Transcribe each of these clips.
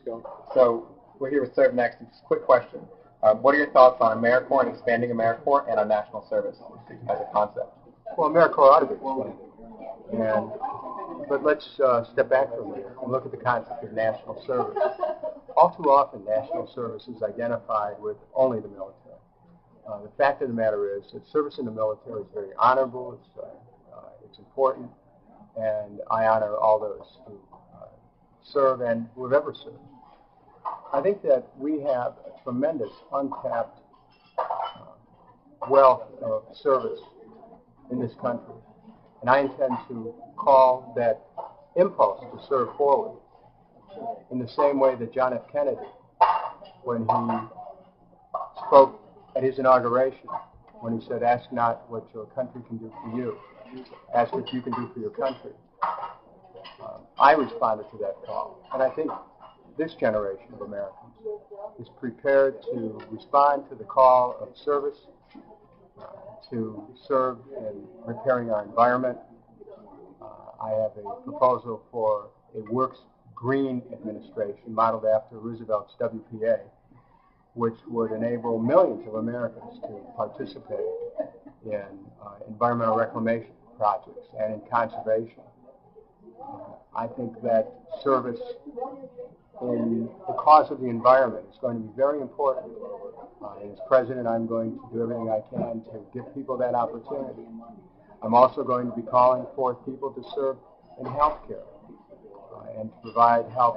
go. So we're here with ServeNext. Just a quick question. What are your thoughts on AmeriCorps and expanding AmeriCorps and our national service as a concept? Well, AmeriCorps ought to be expanded. But let's step back from there and look at the concept of national service. All too often, national service is identified with only the military. The fact of the matter is that service in the military is very honorable, it's important, and I honor all those who serve and who have ever served. I think that we have a tremendous untapped wealth of service in this country, and I intend to call that impulse to serve forward in the same way that John F. Kennedy, when he spoke at his inauguration, when he said, "Ask not what your country can do for you, ask what you can do for your country." I responded to that call, and I think this generation of Americans is prepared to respond to the call of service, to serve in repairing our environment. I have a proposal for a works green administration modeled after Roosevelt's WPA, which would enable millions of Americans to participate in environmental reclamation projects and in conservation. I think that service in the cause of the environment is going to be very important. As president, I'm going to do everything I can to give people that opportunity. I'm also going to be calling forth people to serve in healthcare and to provide help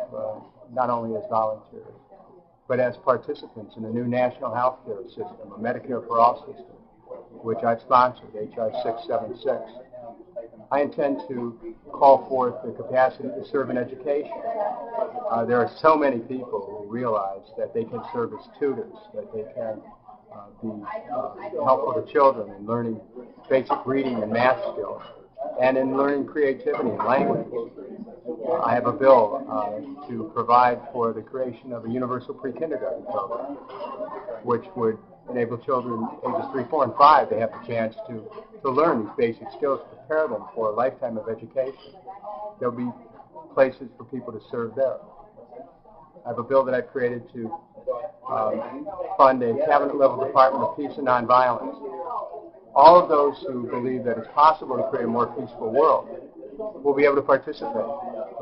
not only as volunteers, but as participants in the new national healthcare system, a Medicare for All system, which I've sponsored, H.R. 676. I intend to call forth the capacity to serve in education. There are so many people who realize that they can serve as tutors, that they can be helpful to children in learning basic reading and math skills, and in learning creativity and language. I have a bill to provide for the creation of a universal pre-kindergarten program, which would enable children ages 3, 4, and 5 to have the chance to learn these basic skills, prepare them for a lifetime of education. There'll be places for people to serve there. I have a bill that I've created to fund a cabinet-level Department of Peace and Nonviolence. All of those who believe that it's possible to create a more peaceful world will be able to participate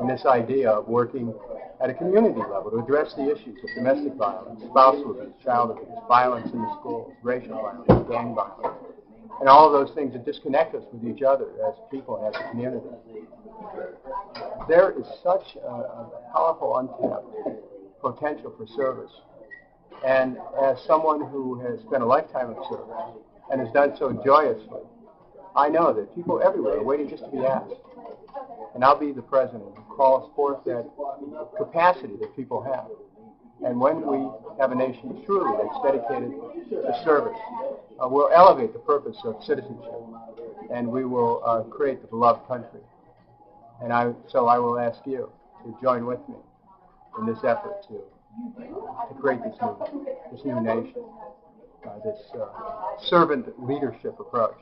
in this idea of working at a community level to address the issues of domestic violence, spousal abuse, child abuse, violence in the schools, racial violence, gang violence, and all of those things that disconnect us with each other as people and as a community. There is such a powerful untapped potential for service. And as someone who has spent a lifetime of service and has done so joyously, I know that people everywhere are waiting just to be asked. And I'll be the president who calls forth that capacity that people have. And when we have a nation truly that's dedicated to service, we'll elevate the purpose of citizenship, and we will create the beloved country. And so I will ask you to join with me in this effort to create this new nation, this servant leadership approach.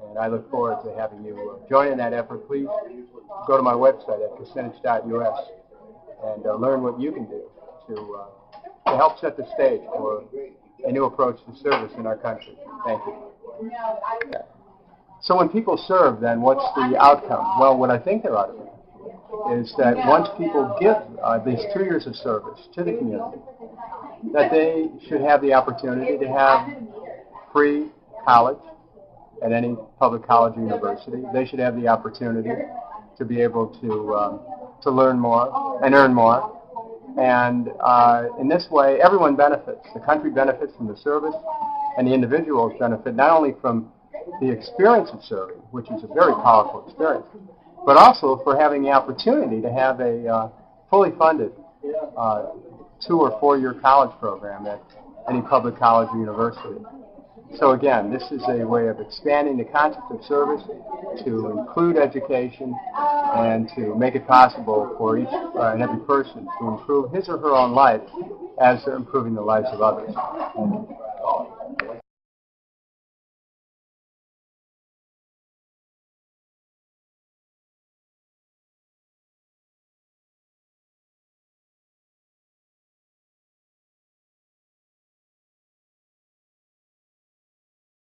And I look forward to having you join in that effort. Please go to my website at Kucinich.mov and learn what you can do to help set the stage for a new approach to service in our country. Thank you. So when people serve, then what's the outcome? Well, what I think there ought to be is that once people give these 2 years of service to the community, that they should have the opportunity to have free college at any public college or university. They should have the opportunity to be able to learn more and earn more. And in this way, everyone benefits. The country benefits from the service, and the individuals benefit not only from the experience of serving, which is a very powerful experience, but also for having the opportunity to have a fully funded 2 or 4 year college program at any public college or university. So again, this is a way of expanding the concept of service to include education and to make it possible for each and every person to improve his or her own life as they're improving the lives of others.